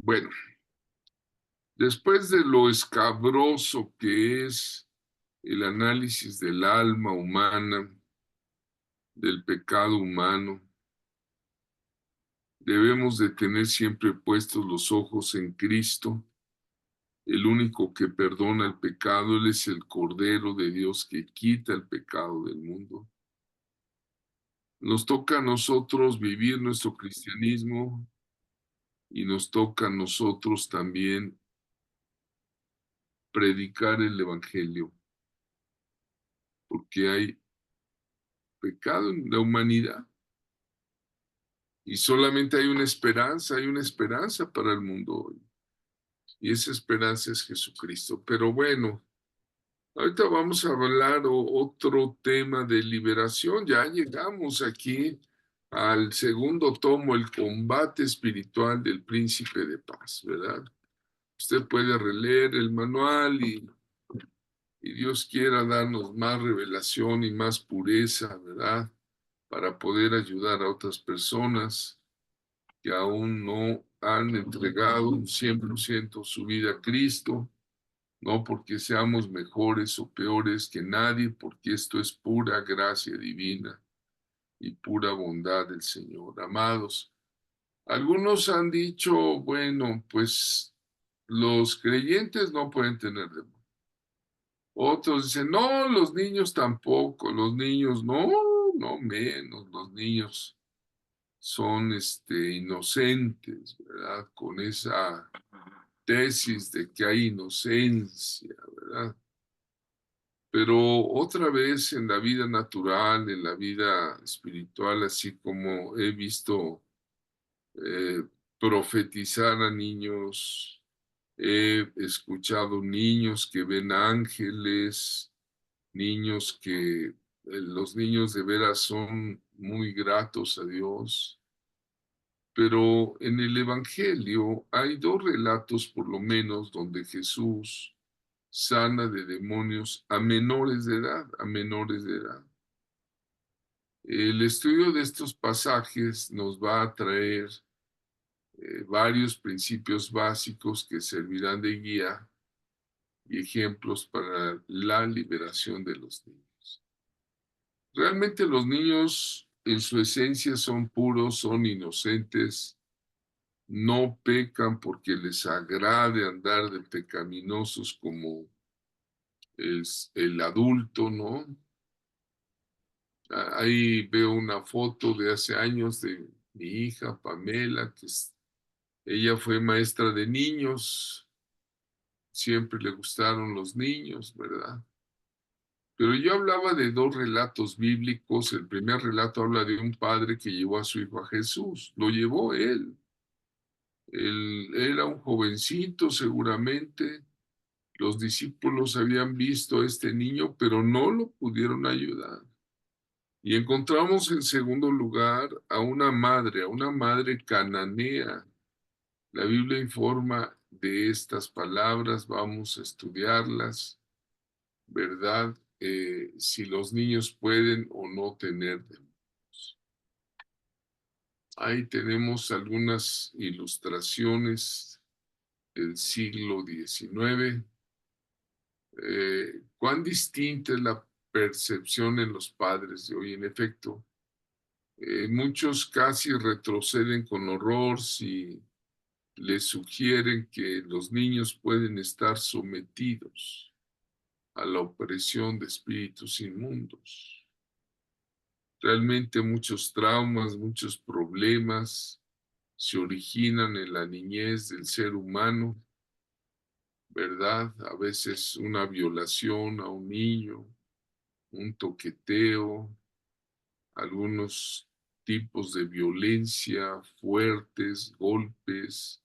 Bueno, después de lo escabroso que es el análisis del alma humana, del pecado humano, debemos de tener siempre puestos los ojos en Cristo, el único que perdona el pecado. Él es el Cordero de Dios que quita el pecado del mundo. Nos toca a nosotros vivir nuestro cristianismo y nos toca a nosotros también predicar el Evangelio, porque hay pecado en la humanidad y solamente hay una esperanza para el mundo hoy. Y esa esperanza es Jesucristo. Pero bueno, ahorita vamos a hablar otro tema de liberación. Ya llegamos aquí al segundo tomo, el combate espiritual del príncipe de paz, ¿verdad? Usted puede releer el manual y Dios quiera darnos más revelación y más pureza, ¿verdad? Para poder ayudar a otras personas que aún no han entregado un 100% su vida a Cristo, no porque seamos mejores o peores que nadie, porque esto es pura gracia divina y pura bondad del Señor. Amados, algunos han dicho, bueno, pues los creyentes no pueden tener demonios. Otros dicen, no, los niños tampoco, los niños no, no menos, los niños son inocentes, ¿verdad? Con esa tesis de que hay inocencia, ¿verdad? Pero otra vez en la vida natural, en la vida espiritual, así como he visto eh, profetizar a niños, he escuchado niños que ven ángeles, niños que los niños de veras son muy gratos a Dios. Pero en el Evangelio hay dos relatos por lo menos donde Jesús sana de demonios a menores de edad, a menores de edad. El estudio de estos pasajes nos va a traer varios principios básicos que servirán de guía y ejemplos para la liberación de los niños. Realmente los niños en su esencia son puros, son inocentes, no pecan porque les agrade andar de pecaminosos como es el adulto, ¿no? Ahí veo una foto de hace años de mi hija Pamela, ella fue maestra de niños, siempre le gustaron los niños, ¿verdad? Pero yo hablaba de dos relatos bíblicos. El primer relato habla de un padre que llevó a su hijo a Jesús, lo llevó él. Él era un jovencito seguramente. Los discípulos habían visto a este niño, pero no lo pudieron ayudar. Y encontramos en segundo lugar a una madre cananea. La Biblia informa de estas palabras, vamos a estudiarlas, ¿verdad? Si los niños pueden o no tener demonios. Ahí tenemos algunas ilustraciones del siglo XIX. Cuán distinta es la percepción en los padres de hoy. En efecto, muchos casi retroceden con horror si les sugieren que los niños pueden estar sometidos a la opresión de espíritus inmundos. Realmente muchos traumas, muchos problemas se originan en la niñez del ser humano, ¿verdad? A veces una violación a un niño, un toqueteo, algunos tipos de violencia fuertes, golpes,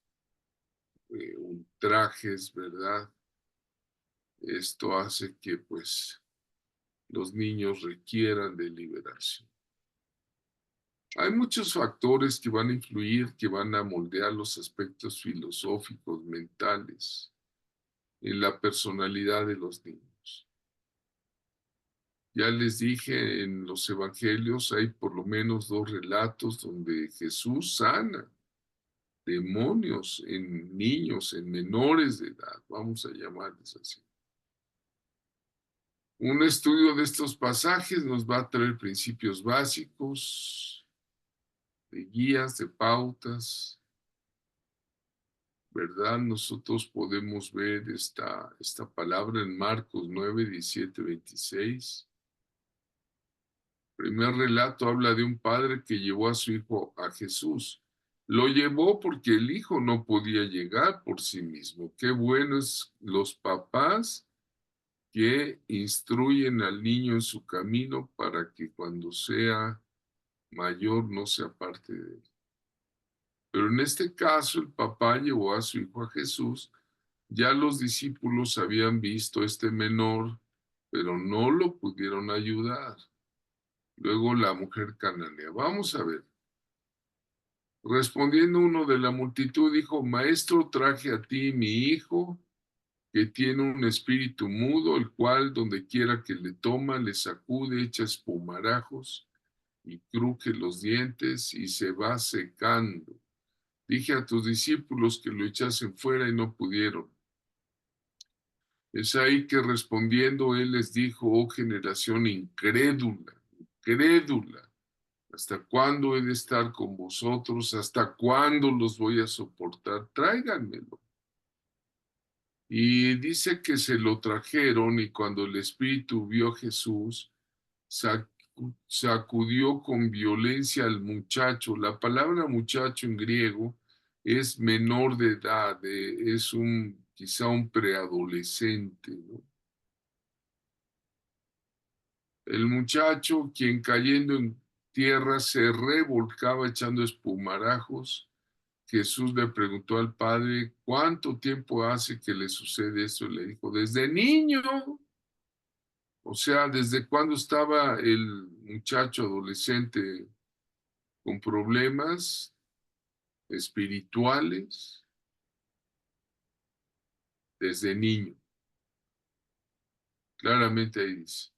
ultrajes, ¿verdad? Esto hace que pues los niños requieran de liberación. Hay muchos factores que van a influir, que van a moldear los aspectos filosóficos, mentales, en la personalidad de los niños. Ya les dije, en los evangelios hay por lo menos dos relatos donde Jesús sana demonios en niños, en menores de edad, vamos a llamarles así. Un estudio de estos pasajes nos va a traer principios básicos, de guías, de pautas, ¿verdad? Nosotros podemos ver esta palabra en Marcos 9, 17, 26. El primer relato habla de un padre que llevó a su hijo a Jesús. Lo llevó porque el hijo no podía llegar por sí mismo. Qué buenos los papás que instruyen al niño en su camino para que cuando sea mayor no se aparte de él. Pero en este caso el papá llevó a su hijo a Jesús. Ya los discípulos habían visto a este menor, pero no lo pudieron ayudar. Luego la mujer cananea. Vamos a ver. Respondiendo uno de la multitud, dijo: Maestro, traje a ti mi hijo, que tiene un espíritu mudo, el cual donde quiera que le toma, le sacude, echa espumarajos y cruje los dientes y se va secando. Dije a tus discípulos que lo echasen fuera y no pudieron. Es ahí que respondiendo él les dijo: oh generación incrédula, incrédula, ¿hasta cuándo he de estar con vosotros? ¿Hasta cuándo los voy a soportar? Tráiganmelo. Y dice que se lo trajeron y cuando el espíritu vio a Jesús, sacudió con violencia al muchacho. La palabra muchacho en griego es menor de edad, es quizá un preadolescente, ¿no? El muchacho, quien cayendo en tierra se revolcaba echando espumarajos. Jesús le preguntó al padre: ¿cuánto tiempo hace que le sucede esto? Y le dijo: desde niño. O sea, ¿desde cuándo estaba el muchacho adolescente con problemas espirituales? Desde niño. Claramente ahí dice.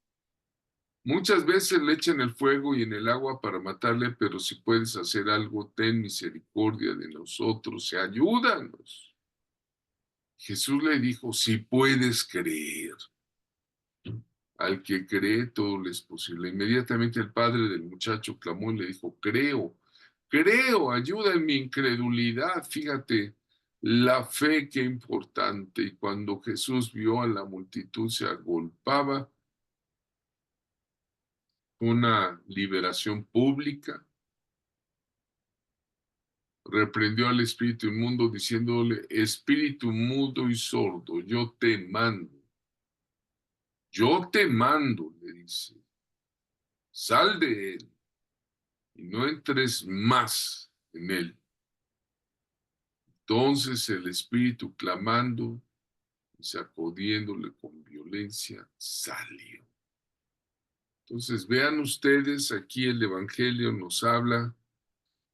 Muchas veces le echan el fuego y en el agua para matarle, pero si puedes hacer algo, ten misericordia de nosotros y ayúdanos. Jesús le dijo: si puedes creer. Al que cree, todo le es posible. Inmediatamente el padre del muchacho clamó y le dijo: creo, creo, ayuda en mi incredulidad. Fíjate, la fe, qué importante. Y cuando Jesús vio a la multitud se agolpaba, una liberación pública, reprendió al espíritu inmundo diciéndole: espíritu mudo y sordo, yo te mando, le dice, sal de él y no entres más en él. Entonces el espíritu, clamando y sacudiéndole con violencia, salió. Entonces vean ustedes, aquí el Evangelio nos habla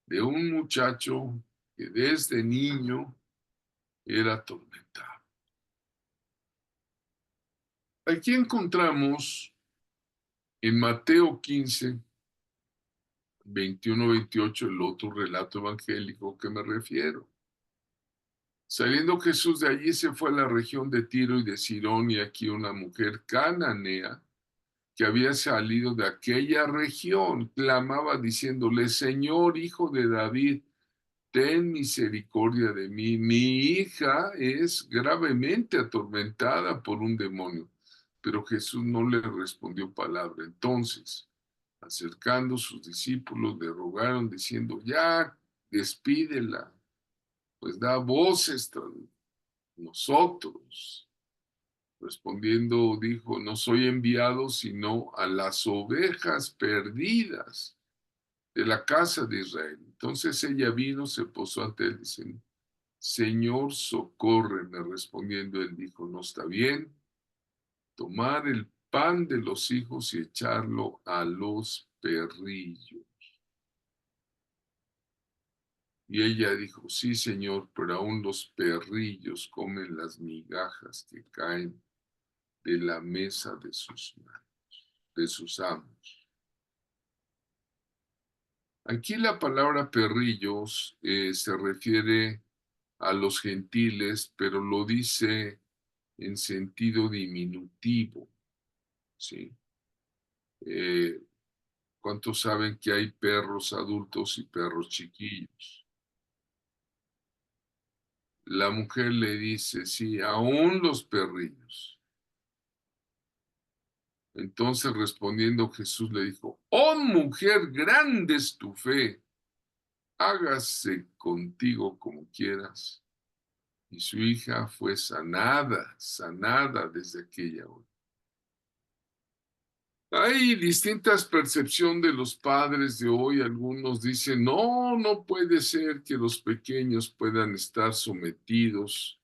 de un muchacho que desde niño era atormentado. Aquí encontramos en Mateo 15, 21-28, el otro relato evangélico que me refiero. Saliendo Jesús de allí se fue a la región de Tiro y de Sidón, y aquí una mujer cananea que había salido de aquella región clamaba diciéndole: Señor, hijo de David, ten misericordia de mí. Mi hija es gravemente atormentada por un demonio. Pero Jesús no le respondió palabra. Entonces, acercando sus discípulos, le rogaron diciendo: ya, despídela, pues da voces tras nosotros. Respondiendo dijo: no soy enviado sino a las ovejas perdidas de la casa de Israel. Entonces ella vino, se posó ante él diciendo: Señor, socórreme. Respondiendo él dijo: no está bien tomar el pan de los hijos y echarlo a los perrillos. Y ella dijo: sí, Señor, pero aún los perrillos comen las migajas que caen de la mesa de sus manos, de sus amos. Aquí la palabra perrillos se refiere a los gentiles, pero lo dice en sentido diminutivo, ¿sí? Eh, ¿Cuántos saben que hay perros adultos y perros chiquillos? La mujer le dice, sí, aún los perrillos. Entonces respondiendo Jesús le dijo, oh mujer, grande es tu fe, hágase contigo como quieras. Y su hija fue sanada, sanada desde aquella hora. Hay distintas percepciones de los padres de hoy. Algunos dicen, no, no puede ser que los pequeños puedan estar sometidos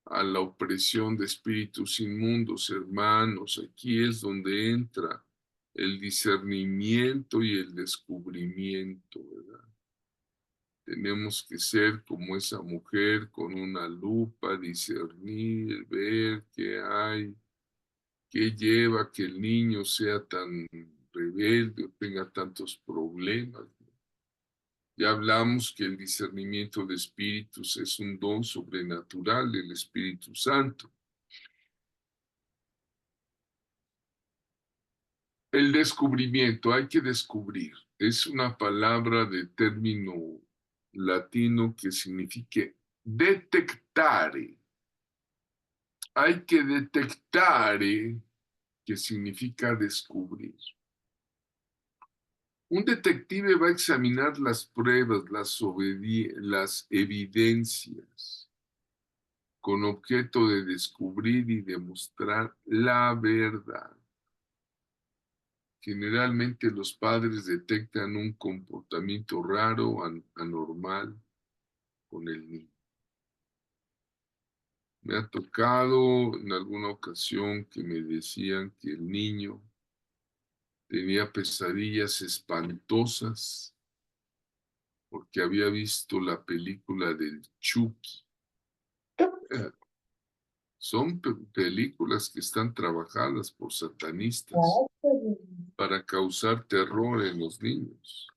a la opresión de espíritus inmundos, hermanos. Aquí es donde entra el discernimiento y el descubrimiento, ¿verdad? Tenemos que ser como esa mujer con una lupa, discernir, ver qué hay, qué lleva que el niño sea tan rebelde o tenga tantos problemas. Ya hablamos que el discernimiento de espíritus es un don sobrenatural del Espíritu Santo. El descubrimiento, hay que descubrir. Es una palabra de término latino que significa detectare. Hay que detectare, que significa descubrir. Un detective va a examinar las pruebas, las evidencias, con objeto de descubrir y demostrar la verdad. Generalmente los padres detectan un comportamiento raro o anormal con el niño. Me ha tocado en alguna ocasión que me decían que el niño tenía pesadillas espantosas porque había visto la película del Chucky. Eh, Son películas que están trabajadas por satanistas para causar terror en los niños.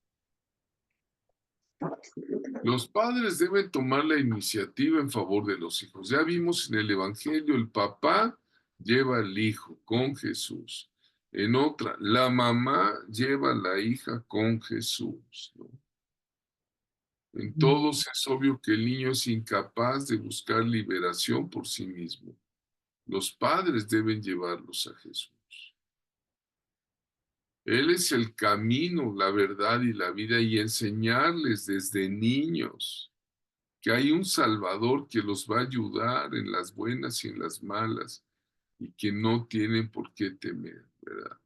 Los padres deben tomar la iniciativa en favor de los hijos. Ya vimos en el Evangelio, el papá lleva al hijo con Jesús. En otra, la mamá lleva a la hija con Jesús, ¿no? En todos es obvio que el niño es incapaz de buscar liberación por sí mismo. Los padres deben llevarlos a Jesús. Él es el camino, la verdad y la vida, y enseñarles desde niños que hay un Salvador que los va a ayudar en las buenas y en las malas, y que no tienen por qué temer, ¿verdad?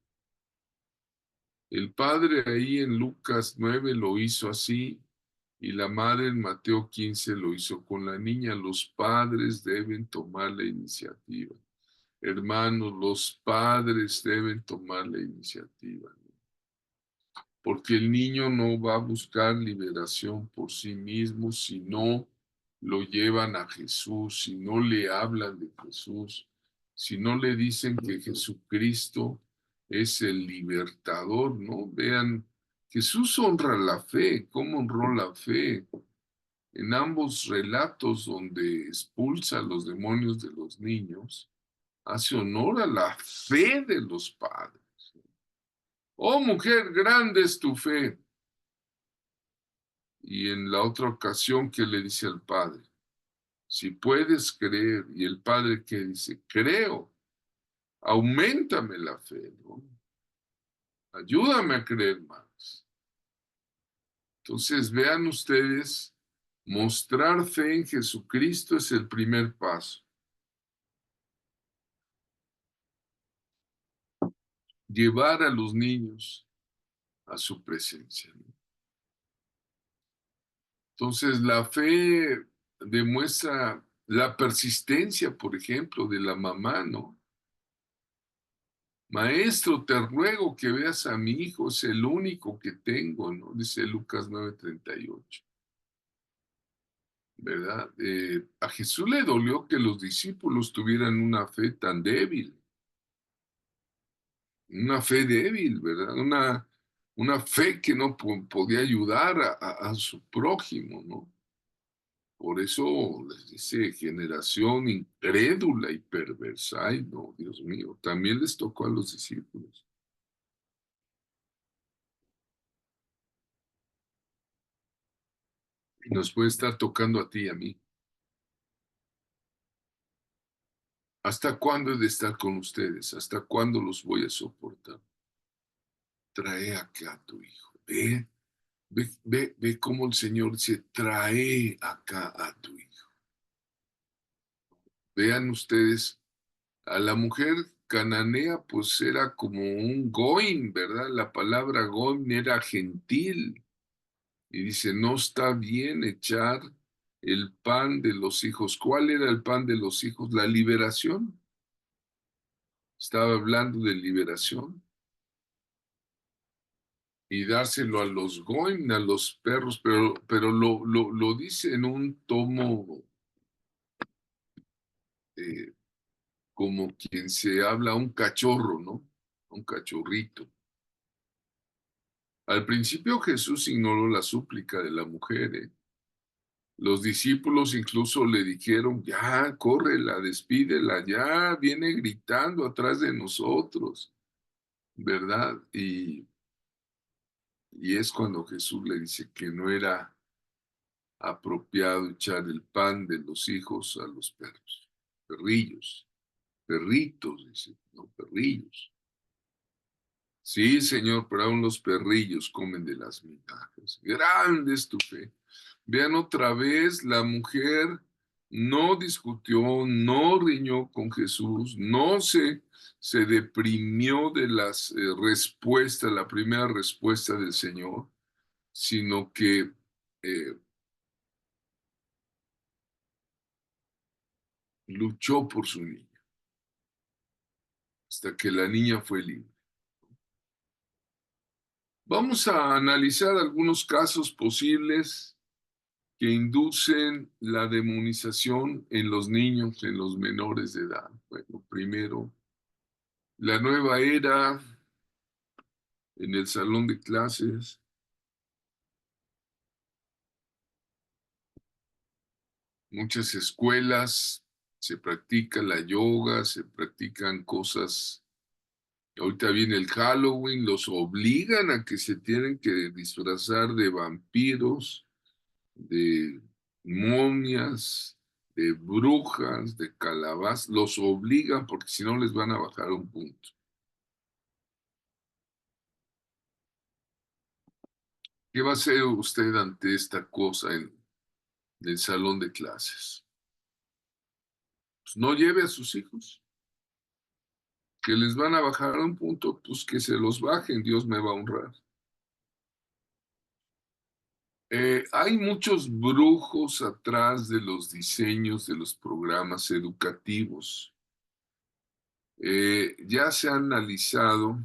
El padre ahí en Lucas 9 lo hizo así, y la madre en Mateo 15 lo hizo con la niña. Los padres deben tomar la iniciativa. Hermanos, los padres deben tomar la iniciativa, ¿no? Porque el niño no va a buscar liberación por sí mismo si no lo llevan a Jesús, si no le hablan de Jesús, si no le dicen que Jesucristo es el libertador, ¿no? Vean, Jesús honra la fe. ¿Cómo honró la fe? En ambos relatos donde expulsa a los demonios de los niños, hace honor a la fe de los padres. Oh, mujer, grande es tu fe. Y en la otra ocasión que le dice al padre, si puedes creer, y el padre que dice, creo, auméntame la fe, ¿no? Ayúdame a creer más. Entonces, vean ustedes, mostrar fe en Jesucristo es el primer paso. Llevar a los niños a su presencia, ¿no? Entonces, la fe demuestra la persistencia, por ejemplo, de la mamá, ¿no? Maestro, te ruego que veas a mi hijo, es el único que tengo, ¿no? Dice Lucas 9:38, ¿verdad? A Jesús le dolió que los discípulos tuvieran una fe débil, ¿verdad? una fe que no podía ayudar a su prójimo, ¿no? Por eso les dice generación incrédula y perversa. Ay, no, Dios mío, también les tocó a los discípulos. Y nos puede estar tocando a ti y a mí. ¿Hasta cuándo he de estar con ustedes? ¿Hasta cuándo los voy a soportar? Trae acá a tu hijo. Ve cómo el Señor dice, trae acá a tu hijo. Vean ustedes, a la mujer cananea pues era como un goim, ¿verdad? La palabra goim era gentil. Y dice, no está bien echar el pan de los hijos. ¿Cuál era el pan de los hijos? La liberación. Estaba hablando de liberación. Y dárselo a los goim, a los perros, pero lo dice en un tomo eh, como quien se habla a un cachorro, ¿no? Un cachorrito. Al principio Jesús ignoró la súplica de la mujer, ¿eh? Los discípulos incluso le dijeron, ya, córrela, despídela, ya, viene gritando atrás de nosotros, ¿verdad? Y es cuando Jesús le dice que no era apropiado echar el pan de los hijos a los perros, perrillos, perritos, dice, no, perrillos. Sí, Señor, pero aún los perrillos comen de las migajas. Grande es tu fe. Vean otra vez, la mujer no discutió, no riñó con Jesús, se deprimió de las respuestas, la primera respuesta del Señor, sino que eh, luchó por su niña, hasta que la niña fue libre. Vamos a analizar algunos casos posibles que inducen la demonización en los niños, en los menores de edad. Bueno, primero, la nueva era en el salón de clases, muchas escuelas se practica la yoga, se practican cosas. Ahorita viene el Halloween, los obligan a que se tienen que disfrazar de vampiros, de momias, de brujas, de calabazas, los obligan porque si no les van a bajar un punto. ¿Qué va a hacer usted ante esta cosa en el salón de clases? Pues no lleve a sus hijos, que les van a bajar un punto, pues que se los bajen, Dios me va a honrar. Hay muchos brujos atrás de los diseños de los programas educativos. Ya se ha analizado,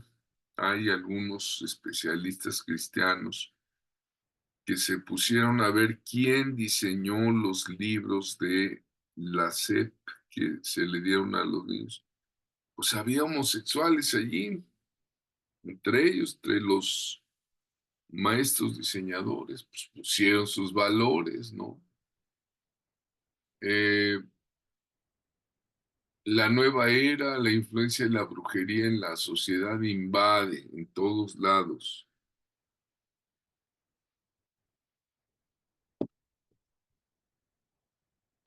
hay algunos especialistas cristianos que se pusieron a ver quién diseñó los libros de la SEP que se le dieron a los niños. Pues había homosexuales allí, entre ellos, entre los maestros diseñadores, pues pusieron sus valores, ¿no? Eh, la nueva era, la influencia de la brujería en la sociedad invade en todos lados.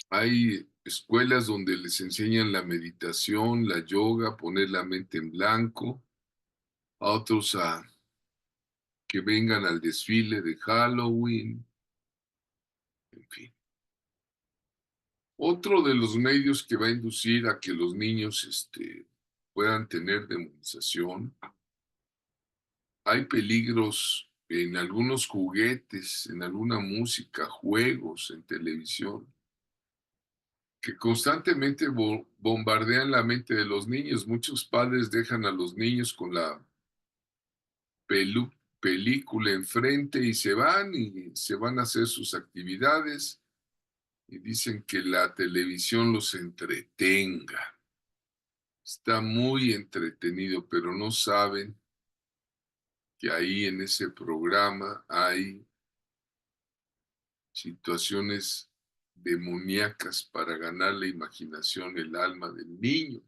Hay escuelas donde les enseñan la meditación, la yoga, poner la mente en blanco, a otros a que vengan al desfile de Halloween, en fin. Otro de los medios que va a inducir a que los niños puedan tener demonización, hay peligros en algunos juguetes, en alguna música, juegos, en televisión, que constantemente bombardean la mente de los niños. Muchos padres dejan a los niños con la película enfrente y se van a hacer sus actividades y dicen que la televisión los entretenga. Está muy entretenido, pero no saben que ahí en ese programa hay situaciones demoníacas para ganar la imaginación, el alma del niño.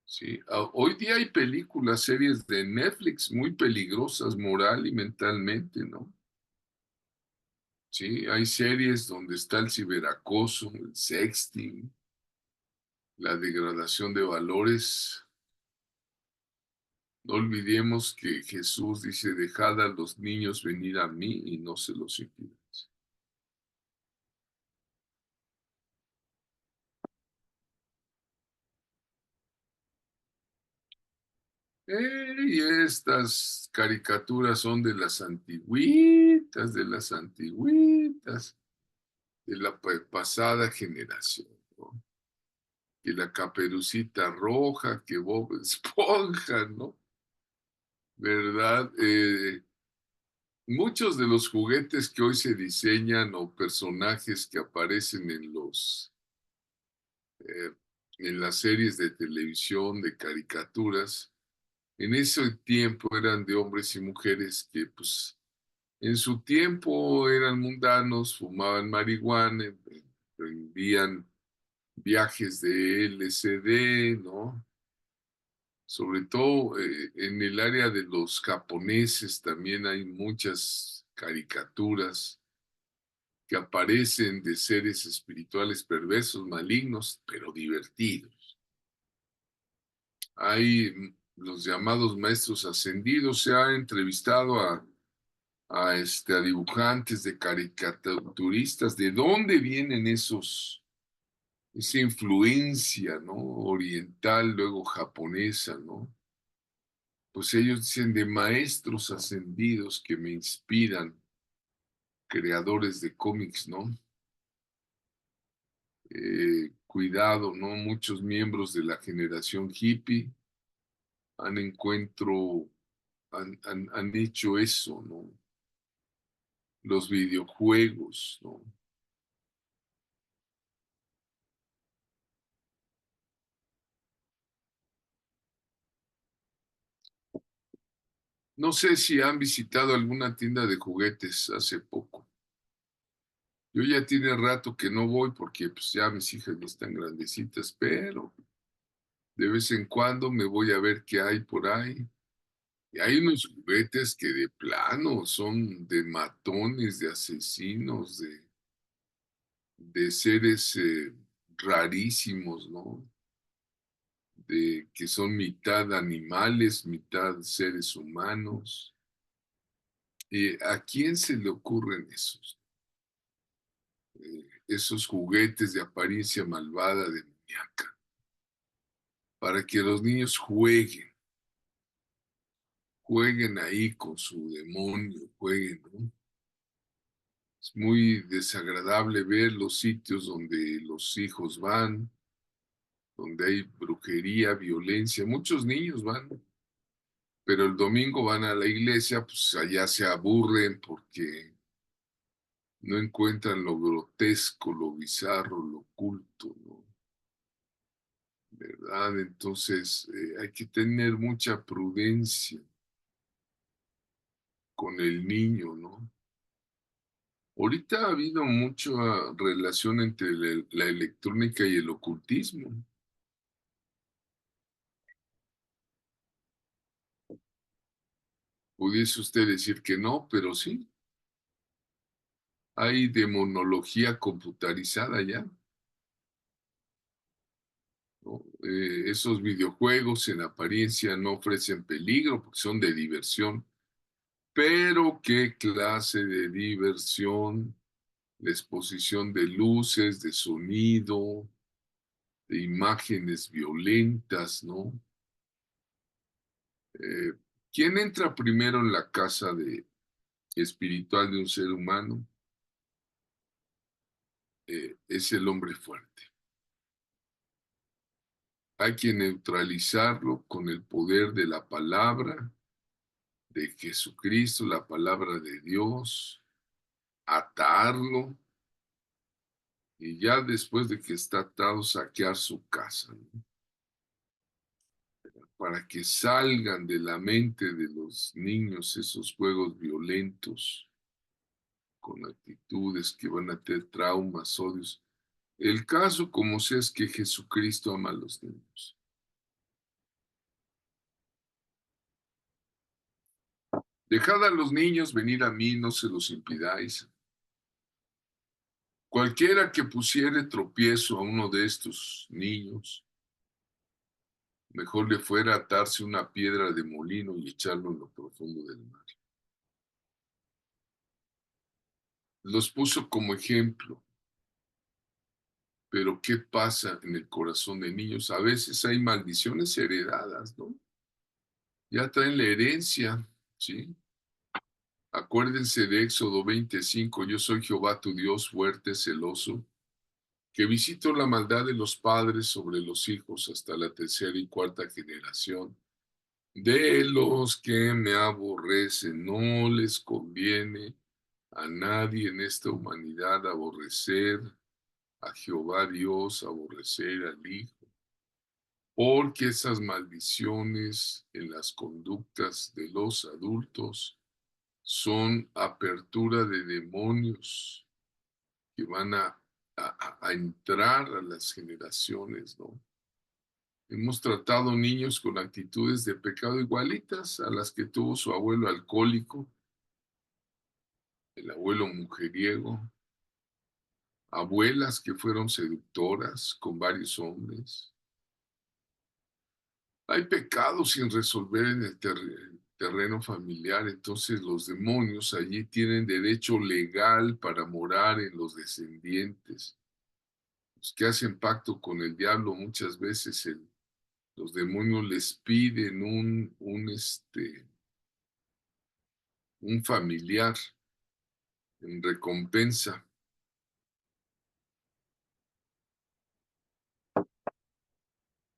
Sí, hoy día hay películas, series de Netflix muy peligrosas moral y mentalmente, ¿no? Sí, hay series donde está el ciberacoso, el sexting, la degradación de valores. No olvidemos que Jesús dice, dejad a los niños venir a mí y no se los impidáis. Y estas caricaturas son de las antigüitas, de la pasada generación, ¿no? Que la Caperucita Roja, que Bob Esponja, ¿no? ¿Verdad? Muchos de los juguetes que hoy se diseñan o personajes que aparecen eh, en las series de televisión, de caricaturas, en ese tiempo eran de hombres y mujeres que, pues, en su tiempo eran mundanos, fumaban marihuana, emprendían viajes de LSD, ¿no? Sobre todo en el área de los japoneses también hay muchas caricaturas que aparecen de seres espirituales perversos, malignos, pero divertidos. Hay los llamados maestros ascendidos, se ha entrevistado a dibujantes, de caricaturistas, de dónde vienen esa influencia, ¿no? Oriental, luego japonesa, ¿no? Pues ellos dicen de maestros ascendidos que me inspiran, creadores de cómics, ¿no? Cuidado, ¿no? Muchos miembros de la generación hippie han encuentro, han hecho eso, ¿no? Los videojuegos, ¿no? No sé si han visitado alguna tienda de juguetes hace poco. Yo ya tiene rato que no voy porque pues ya mis hijas ya están grandecitas, pero de vez en cuando me voy a ver qué hay por ahí. Y hay unos juguetes que de plano son de matones, de asesinos, de seres rarísimos, ¿no? De que son mitad animales, mitad seres humanos. ¿A quién se le ocurren esos juguetes de apariencia malvada, demoníaca? Para que los niños jueguen ahí con su demonio, jueguen, ¿no? Es muy desagradable ver los sitios donde los hijos van, donde hay brujería, violencia. Muchos niños van, pero el domingo van a la iglesia, pues allá se aburren porque no encuentran lo grotesco, lo bizarro, lo oculto, ¿no? ¿Verdad? Entonces hay que tener mucha prudencia con el niño, ¿no? Ahorita ha habido mucha relación entre la electrónica y el ocultismo. Pudiese usted decir que no, pero sí. Hay demonología computarizada ya, ¿no? Esos videojuegos en apariencia no ofrecen peligro porque son de diversión, pero ¿qué clase de diversión? La exposición de luces, de sonido, de imágenes violentas, ¿no? Eh, ¿Quién entra primero en la casa espiritual de un ser humano? Es el hombre fuerte. Hay que neutralizarlo con el poder de la palabra de Jesucristo, la palabra de Dios, atarlo y ya después de que está atado, saquear su casa, ¿no? para que salgan de la mente de los niños esos juegos violentos, con actitudes que van a tener traumas, odios. El caso, como sea, es que Jesucristo ama a los niños. Dejad a los niños venir a mí, no se los impidáis. Cualquiera que pusiere tropiezo a uno de estos niños, mejor le fuera atarse una piedra de molino y echarlo en lo profundo del mar. Los puso como ejemplo, pero ¿qué pasa en el corazón de niños? A veces hay maldiciones heredadas, ¿no? Ya traen la herencia, ¿sí? Acuérdense de Éxodo 25, yo soy Jehová tu Dios fuerte, celoso, que visito la maldad de los padres sobre los hijos hasta la tercera y cuarta generación. De los que me aborrecen, no les conviene a nadie en esta humanidad aborrecer a Jehová Dios, aborrecer al Hijo, porque esas maldiciones en las conductas de los adultos son apertura de demonios que van a entrar a las generaciones, ¿no? Hemos tratado niños con actitudes de pecado igualitas a las que tuvo su abuelo alcohólico, el abuelo mujeriego, abuelas que fueron seductoras con varios hombres. Hay pecados sin resolver en el terreno familiar, entonces los demonios allí tienen derecho legal para morar en los descendientes. Los que hacen pacto con el diablo muchas veces los demonios les piden un familiar en recompensa.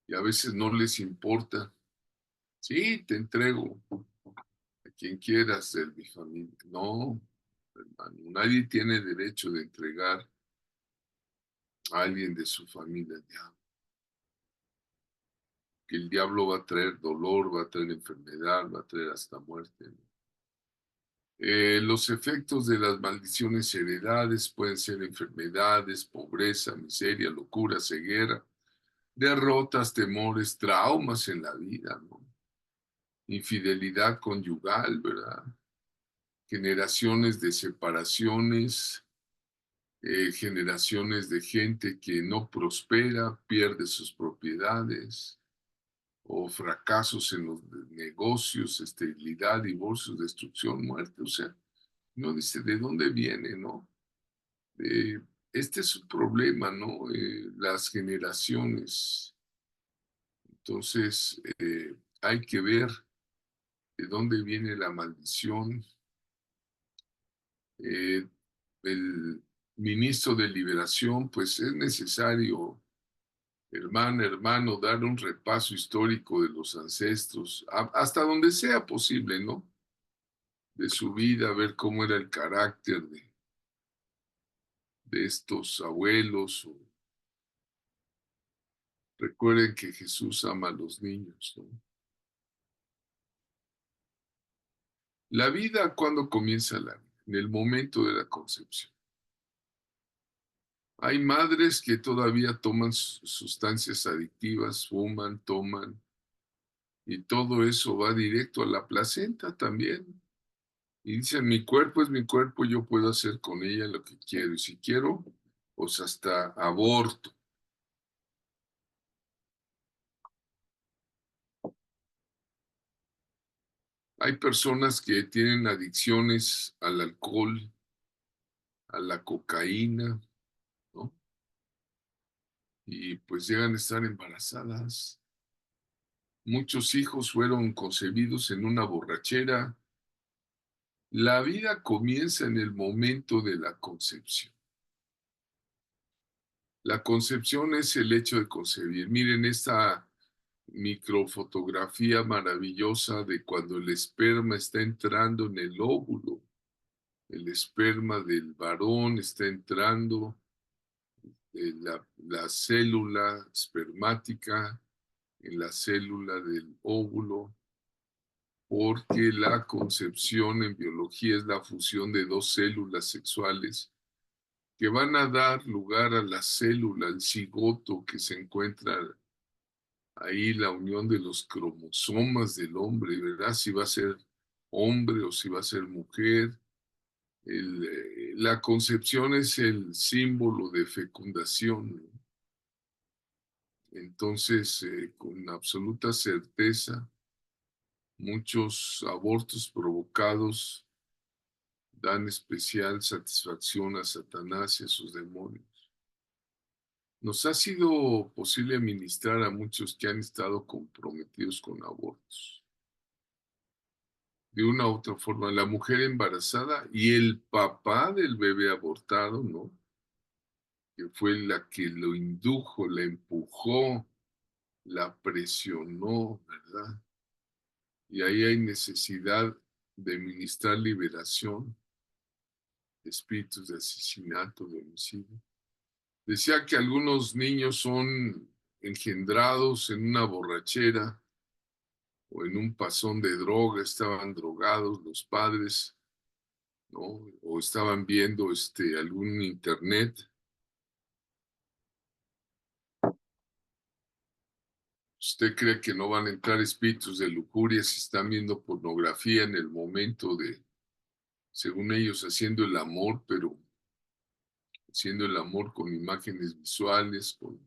Y a veces no les importa. Sí, te entrego a quien quieras de mi familia. No, hermano, nadie tiene derecho de entregar a alguien de su familia al diablo. Que el diablo va a traer dolor, va a traer enfermedad, va a traer hasta muerte, ¿no? Los efectos de las maldiciones heredades pueden ser enfermedades, pobreza, miseria, locura, ceguera, derrotas, temores, traumas en la vida, ¿no? Infidelidad conyugal, ¿verdad? Generaciones de separaciones, generaciones de gente que no prospera, pierde sus propiedades, o fracasos en los negocios, esterilidad, divorcios, destrucción, muerte. O sea, no dice de dónde viene, ¿no? Eh, este es un problema, ¿no? Las generaciones. Entonces, hay que ver de dónde viene la maldición. Eh, el ministro de Liberación, pues es necesario, hermano, dar un repaso histórico de los ancestros, hasta donde sea posible, ¿no? De su vida, ver cómo era el carácter de estos abuelos. Recuerden que Jesús ama a los niños, ¿no? La vida, ¿cuándo comienza la vida? En el momento de la concepción. Hay madres que todavía toman sustancias adictivas, fuman, toman, y todo eso va directo a la placenta también. Y dicen, mi cuerpo es mi cuerpo, yo puedo hacer con ella lo que quiero. Y si quiero, pues hasta aborto. Hay personas que tienen adicciones al alcohol, a la cocaína, ¿no? Y pues llegan a estar embarazadas. Muchos hijos fueron concebidos en una borrachera. La vida comienza en el momento de la concepción. La concepción es el hecho de concebir. Miren esta microfotografía maravillosa de cuando el esperma está entrando en el óvulo. El esperma del varón está entrando, la célula espermática en la célula del óvulo, porque la concepción en biología es la fusión de dos células sexuales que van a dar lugar a la célula, el cigoto que se encuentra ahí, la unión de los cromosomas del hombre, ¿verdad? Si va a ser hombre o si va a ser mujer. La concepción es el símbolo de fecundación, ¿no? Entonces, con absoluta certeza, muchos abortos provocados dan especial satisfacción a Satanás y a sus demonios. Nos ha sido posible ministrar a muchos que han estado comprometidos con abortos. De una u otra forma, la mujer embarazada y el papá del bebé abortado, ¿no? Que fue la que lo indujo, la empujó, la presionó, ¿verdad? Y ahí hay necesidad de ministrar liberación, de espíritus de asesinato, de homicidio. Decía que algunos niños son engendrados en una borrachera o en un pasón de droga, estaban drogados los padres, ¿no? O estaban viendo algún internet. ¿Usted cree que no van a entrar espíritus de lujuria si están viendo pornografía en el momento de, según ellos, haciendo el amor, pero haciendo el amor con imágenes visuales, con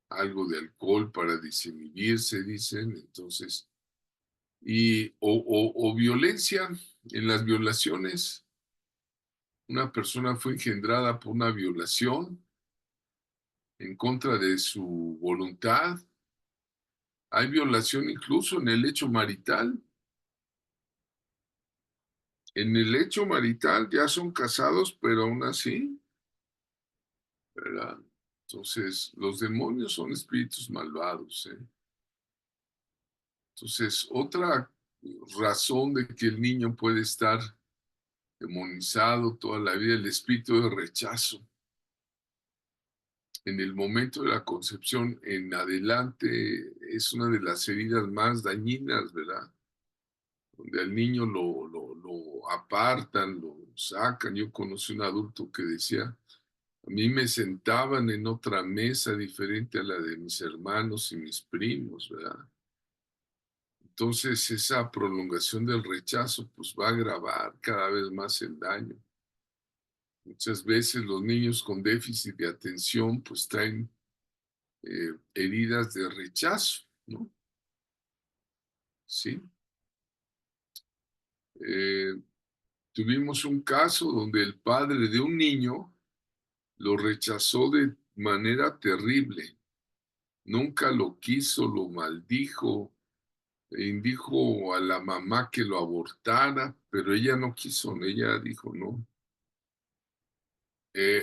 algo de alcohol para desinhibirse, dicen? Entonces, o violencia? En las violaciones, una persona fue engendrada por una violación en contra de su voluntad. Hay violación incluso en el hecho marital. En el hecho marital ya son casados, pero aún así, ¿verdad? Entonces, los demonios son espíritus malvados, ¿eh? Entonces, otra razón de que el niño puede estar demonizado toda la vida, el espíritu de rechazo. En el momento de la concepción en adelante es una de las heridas más dañinas, ¿verdad? Donde al niño lo apartan, lo sacan. Yo conocí un adulto que decía, a mí me sentaban en otra mesa diferente a la de mis hermanos y mis primos, ¿verdad? Entonces esa prolongación del rechazo pues va a agravar cada vez más el daño. Muchas veces los niños con déficit de atención pues traen heridas de rechazo, ¿no? Sí. Eh, Tuvimos un caso donde el padre de un niño lo rechazó de manera terrible. Nunca lo quiso, lo maldijo, e indijo a la mamá que lo abortara, pero ella no quiso, ella dijo no.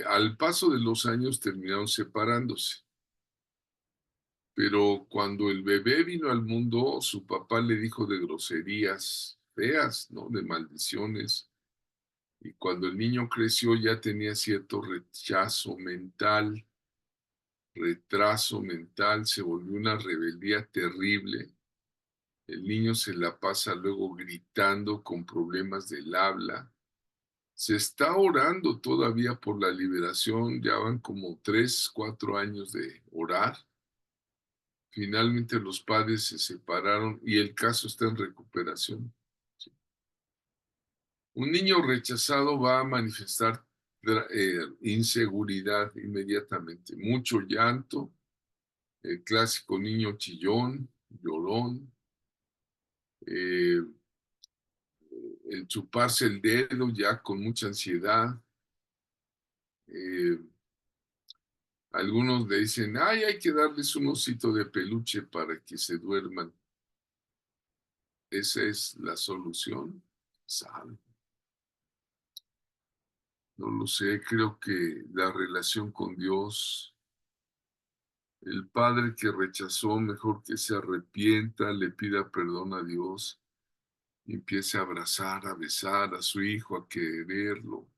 Al paso de los años terminaron separándose, pero cuando el bebé vino al mundo, su papá le dijo de groserías feas, ¿no? De maldiciones. Y cuando el niño creció ya tenía cierto retraso mental, se volvió una rebeldía terrible. El niño se la pasa luego gritando con problemas del habla. Se está orando todavía por la liberación, ya van como 3, 4 años de orar. Finalmente los padres se separaron y el caso está en recuperación. Un niño rechazado va a manifestar inseguridad inmediatamente, mucho llanto, el clásico niño chillón, llorón, eh, el chuparse el dedo ya con mucha ansiedad. eh, Algunos le dicen, ay, hay que darles un osito de peluche para que se duerman. Esa es la solución. ¿Sabe? No lo sé, creo que la relación con Dios, el padre que rechazó, mejor que se arrepienta, le pida perdón a Dios y empiece a abrazar, a besar a su hijo, a quererlo,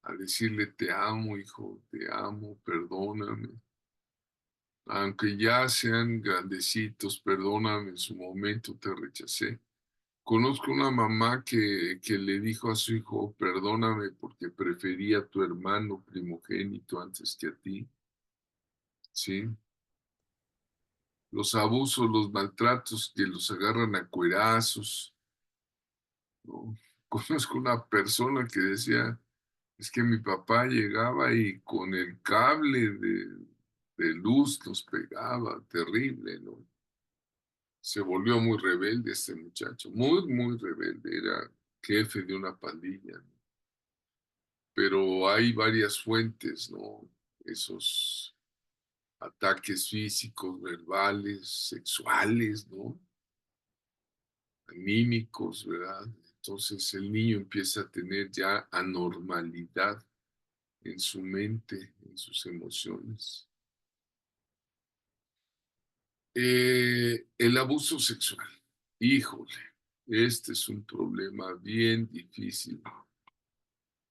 a decirle, te amo, hijo, te amo, perdóname. aunque ya sean grandecitos, perdóname, en su momento te rechacé. Conozco una mamá que le dijo a su hijo, perdóname porque prefería a tu hermano primogénito antes que a ti, ¿sí? Los abusos, los maltratos que los agarran a cuerazos, ¿no? Conozco una persona que decía, es que mi papá llegaba y con el cable de luz nos pegaba, terrible, ¿no? Se volvió muy rebelde este muchacho, muy, muy rebelde, era jefe de una pandilla, ¿no? Pero hay varias fuentes, ¿no? Esos ataques físicos, verbales, sexuales, ¿no? Anímicos, ¿verdad? Entonces el niño empieza a tener ya anormalidad en su mente, en sus emociones. El abuso sexual, híjole, este es un problema bien difícil.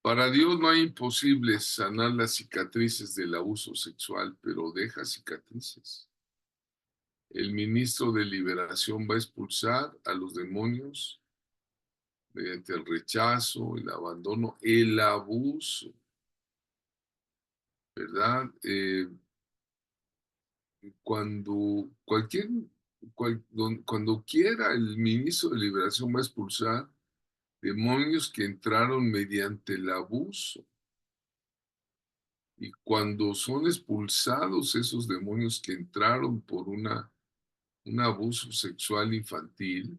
Para Dios no hay imposibles sanar las cicatrices del abuso sexual, pero deja cicatrices. El ministro de Liberación va a expulsar a los demonios mediante el rechazo, el abandono, el abuso, ¿verdad? Cuando cuando quiera el ministro de Liberación va a expulsar demonios que entraron mediante el abuso. Y cuando son expulsados esos demonios que entraron por un abuso sexual infantil,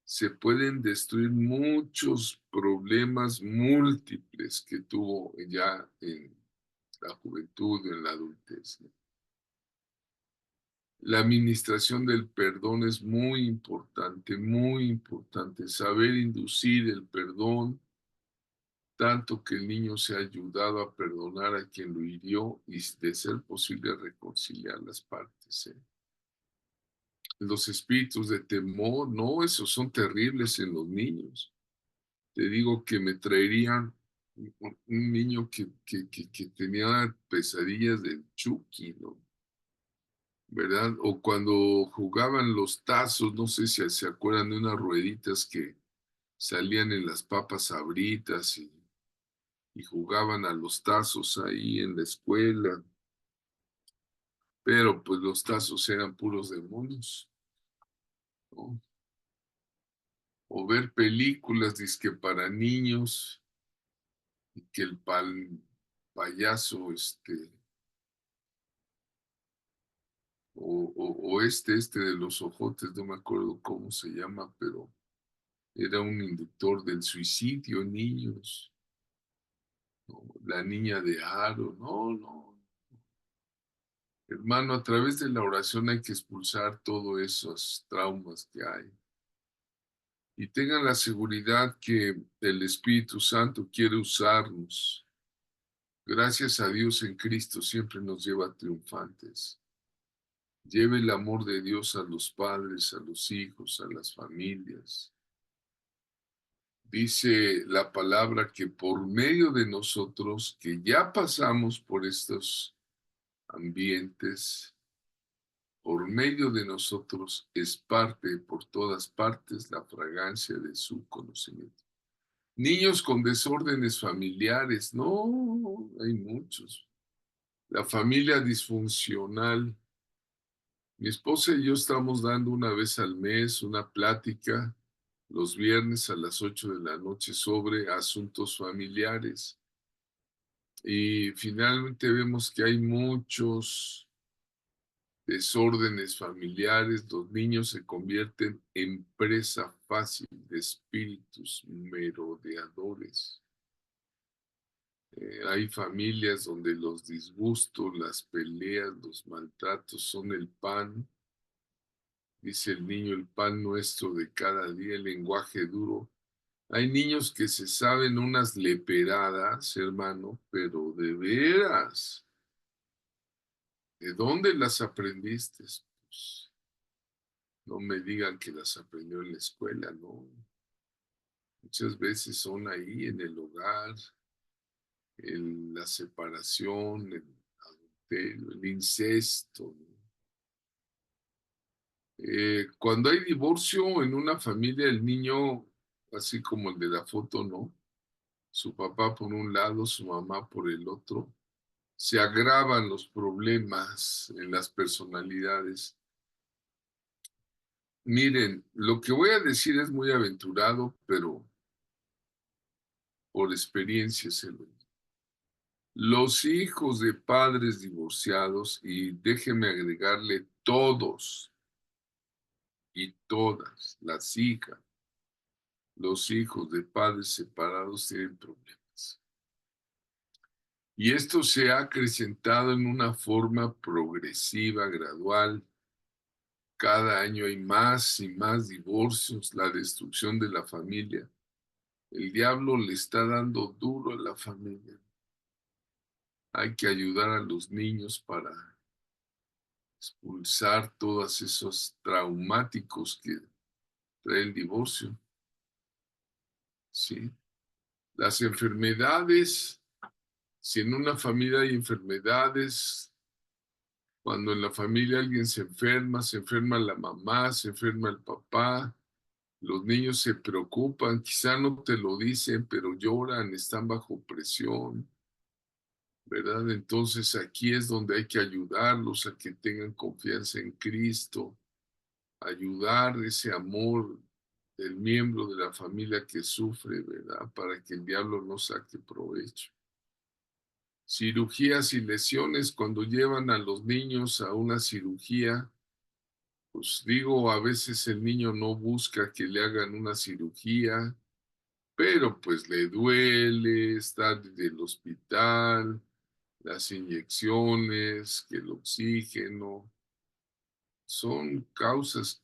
se pueden destruir muchos problemas múltiples que tuvo ya en la juventud, en la adultez, ¿no? La administración del perdón es muy importante, saber inducir el perdón, tanto que el niño sea ayudado a perdonar a quien lo hirió y de ser posible reconciliar las partes, ¿eh? Los espíritus de temor, no, esos son terribles en los niños. Te digo que me traerían un niño que tenía pesadillas del Chucky, ¿no? ¿Verdad? O cuando jugaban los tazos, no sé si se acuerdan de unas rueditas que salían en las papas sabritas y jugaban a los tazos ahí en la escuela, pero pues los tazos eran puros demonios, ¿no? O ver películas dizque para niños y que el payaso, o este de los ojotes, no me acuerdo cómo se llama, pero era un inductor del suicidio en niños, ¿no? La niña de Aro, no, no. Hermano, a través de la oración hay que expulsar todos esos traumas que hay. Y tengan la seguridad que el Espíritu Santo quiere usarnos. Gracias a Dios en Cristo siempre nos lleva triunfantes. Lleve el amor de Dios a los padres, a los hijos, a las familias. Dice la palabra que por medio de nosotros, que ya pasamos por estos ambientes, por medio de nosotros esparce por todas partes la fragancia de su conocimiento. Niños con desórdenes familiares, no, hay muchos. La familia disfuncional. Mi esposa y yo estamos dando una vez al mes una plática los viernes a las 8 de la noche sobre asuntos familiares. Y finalmente vemos que hay muchos desórdenes familiares. Los niños se convierten en presa fácil de espíritus merodeadores. Hay familias donde los disgustos, las peleas, los maltratos son el pan. Dice el niño, el pan nuestro de cada día, el lenguaje duro. Hay niños que se saben unas leperadas, hermano, pero de veras, ¿de dónde las aprendiste? Pues, no me digan que las aprendió en la escuela, no. Muchas veces son ahí en el hogar, en la separación, en adulterio, el incesto, ¿no? Cuando hay divorcio en una familia, el niño, así como el de la foto, ¿no? Su papá por un lado, su mamá por el otro, se agravan los problemas en las personalidades. Miren, lo que voy a decir es muy aventurado, pero por experiencia se lo digo. Los hijos de padres divorciados, y déjeme agregarle todos y todas las hijas, los hijos de padres separados tienen problemas. Y esto se ha acrecentado en una forma progresiva, gradual. Cada año hay más y más divorcios, la destrucción de la familia. El diablo le está dando duro a la familia. Hay que ayudar a los niños para expulsar todos esos traumáticos que trae el divorcio. Sí. Las enfermedades, si en una familia hay enfermedades, cuando en la familia alguien se enferma la mamá, se enferma el papá, los niños se preocupan, quizá no te lo dicen, pero lloran, están bajo presión, ¿verdad? Entonces aquí es donde hay que ayudarlos a que tengan confianza en Cristo, ayudar ese amor del miembro de la familia que sufre, ¿verdad? Para que el diablo no saque provecho. Cirugías y lesiones, cuando llevan a los niños a una cirugía, pues digo, a veces el niño no busca que le hagan una cirugía, pero pues le duele estar en el hospital, las inyecciones, que el oxígeno, son causas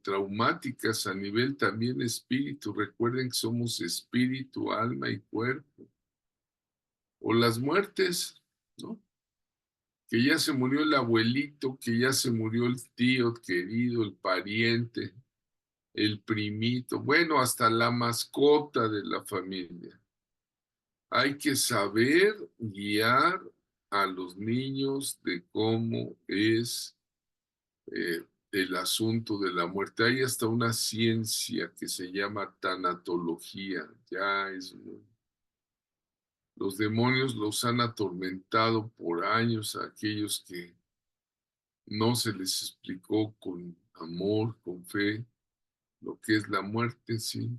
traumáticas a nivel también espíritu. Recuerden que somos espíritu, alma y cuerpo. O las muertes, ¿no? Que ya se murió el abuelito, que ya se murió el tío querido, el pariente, el primito, bueno, hasta la mascota de la familia. Hay que saber guiar a los niños de cómo es el asunto de la muerte. Hay hasta una ciencia que se llama tanatología. Ya es los demonios los han atormentado por años a aquellos que no se les explicó con amor, con fe, lo que es la muerte, sí.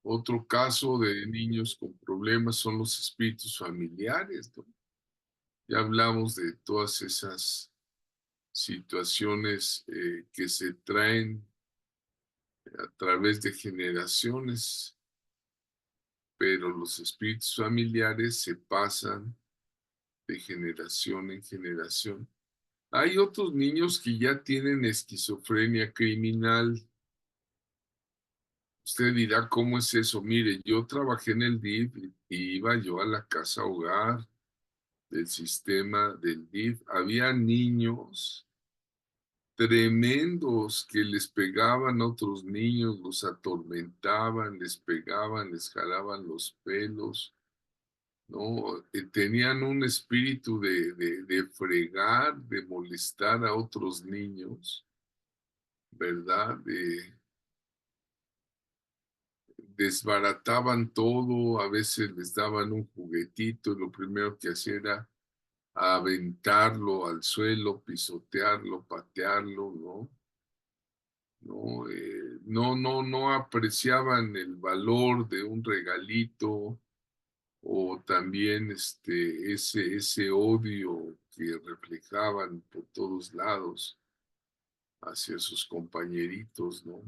Otro caso de niños con problemas son los espíritus familiares, ¿no? Ya hablamos de todas esas situaciones que se traen a través de generaciones, pero los espíritus familiares se pasan de generación en generación. Hay otros niños que ya tienen esquizofrenia criminal. Usted dirá, ¿cómo es eso? Mire, yo trabajé en el DIF y iba yo a la casa hogar del sistema del DIF. Había niños tremendos que les pegaban a otros niños, los atormentaban, les pegaban, les jalaban los pelos, ¿no? Tenían un espíritu de fregar, de molestar a otros niños, ¿verdad? Desbarataban todo, a veces les daban un juguetito y lo primero que hacía era aventarlo al suelo, pisotearlo, patearlo, ¿no? No apreciaban el valor de un regalito o también ese odio que reflejaban por todos lados hacia sus compañeritos, ¿no?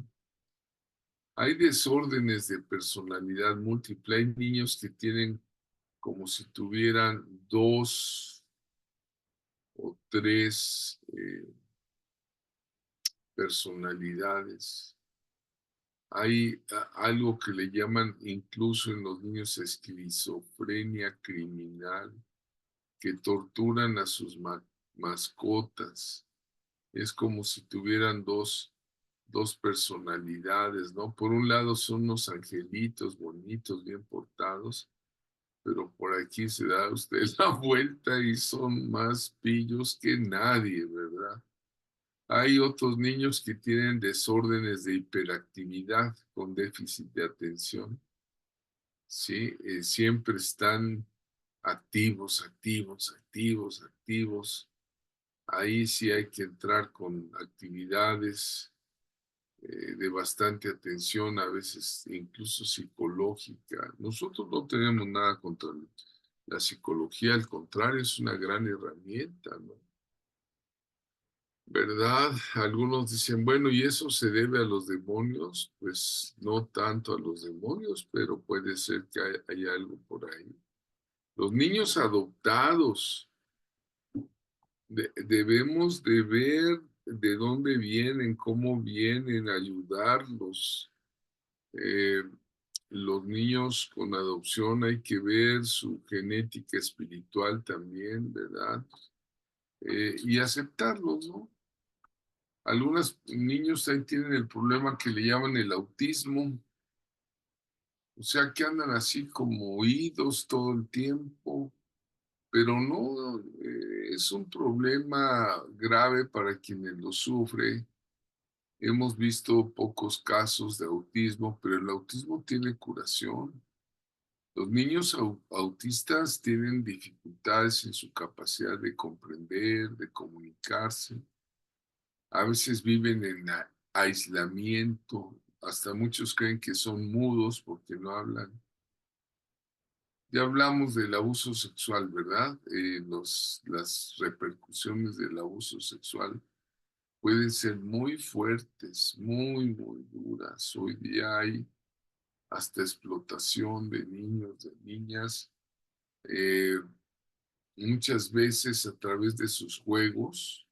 Hay desórdenes de personalidad múltiple, hay niños que tienen como si tuvieran dos o tres personalidades. Hay algo que le llaman incluso en los niños esquizofrenia criminal, que torturan a sus mascotas. Es como si tuvieran dos personalidades, ¿no? Por un lado son unos angelitos bonitos, bien portados, pero por aquí se da usted la vuelta y son más pillos que nadie, ¿verdad? Hay otros niños que tienen desórdenes de hiperactividad con déficit de atención, ¿sí? Siempre están activos, activos, activos, activos. Ahí sí hay que entrar con actividades de bastante atención, a veces incluso psicológica. Nosotros no tenemos nada contra la psicología, al contrario, es una gran herramienta, ¿no? ¿Verdad? Algunos dicen, bueno, ¿y eso se debe a los demonios? Pues no tanto a los demonios, pero puede ser que haya algo por ahí. Los niños adoptados, debemos de ver de dónde vienen, cómo vienen, ayudarlos. Eh, los niños con adopción hay que ver su genética espiritual también, ¿verdad? Y aceptarlos, ¿no? Algunos niños también tienen el problema que le llaman el autismo, o sea que andan así como oídos todo el tiempo, pero no, es un problema grave para quienes lo sufren. Hemos visto pocos casos de autismo, pero el autismo tiene curación. Los niños autistas tienen dificultades en su capacidad de comprender, de comunicarse. A veces viven en aislamiento. Hasta muchos creen que son mudos porque no hablan. Ya hablamos del abuso sexual, ¿verdad? Las repercusiones del abuso sexual pueden ser muy fuertes, muy, muy duras. Hoy día hay hasta explotación de niños, de niñas. Eh, Muchas veces a través de sus juegos,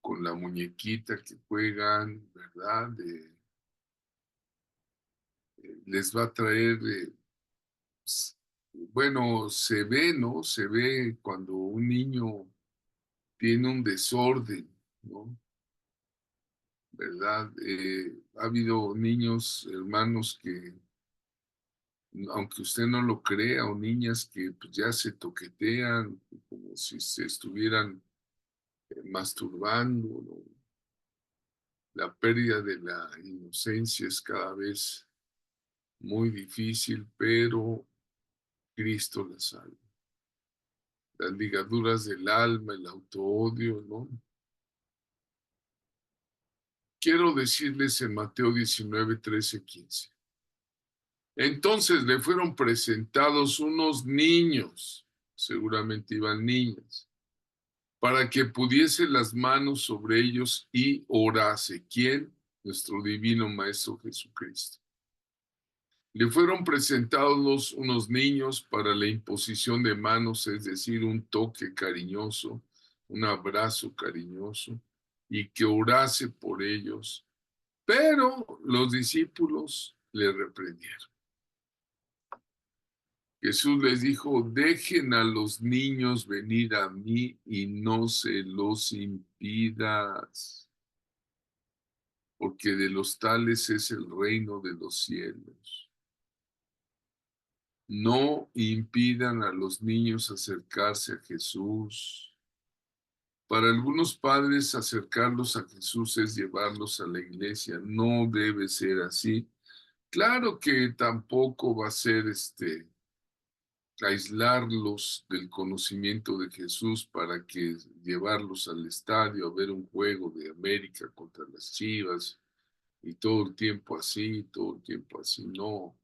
con la muñequita que juegan, ¿verdad? Les va a traer, bueno, se ve, ¿no? Se ve cuando un niño tiene un desorden, ¿no? ¿Verdad? Ha habido niños, hermanos que, aunque usted no lo crea, o niñas que pues, ya se toquetean como si se estuvieran masturbando, ¿no? La pérdida de la inocencia es cada vez muy difícil, pero Cristo la salva. Las ligaduras del alma, el autoodio, ¿no? Quiero decirles en Mateo 19, 13, 15. Entonces le fueron presentados unos niños, seguramente iban niñas, para que pudiese las manos sobre ellos y orase. ¿Quién? Nuestro divino Maestro Jesucristo. Le fueron presentados unos niños para la imposición de manos, es decir, un toque cariñoso, un abrazo cariñoso, y que orase por ellos. Pero los discípulos le reprendieron. Jesús les dijo, dejen a los niños venir a mí y no se los impidas, porque de los tales es el reino de los cielos. No impidan a los niños acercarse a Jesús. Para algunos padres, acercarlos a Jesús es llevarlos a la iglesia. No debe ser así. Claro que tampoco va a ser aislarlos del conocimiento de Jesús para que llevarlos al estadio a ver un juego de América contra las Chivas y todo el tiempo así, todo el tiempo así. No,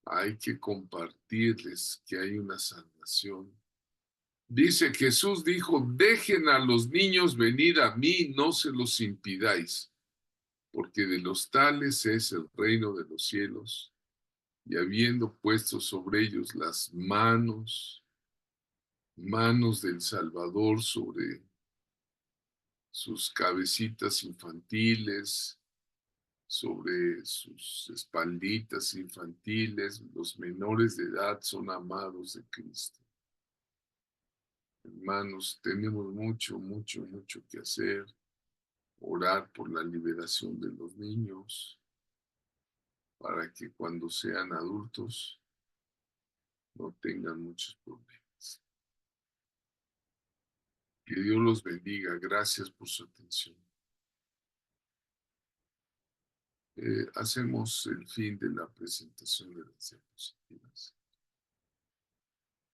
hay que compartirles que hay una salvación. Dice Jesús dijo, dejen a los niños venir a mí, no se los impidáis, porque de los tales es el reino de los cielos. Y habiendo puesto sobre ellos las manos del Salvador sobre sus cabecitas infantiles, sobre sus espalditas infantiles, los menores de edad son amados de Cristo. Hermanos, tenemos mucho, mucho, mucho que hacer. Orar por la liberación de los niños para que cuando sean adultos no tengan muchos problemas. Que Dios los bendiga. Gracias por su atención. Hacemos el fin de la presentación de las diapositivas.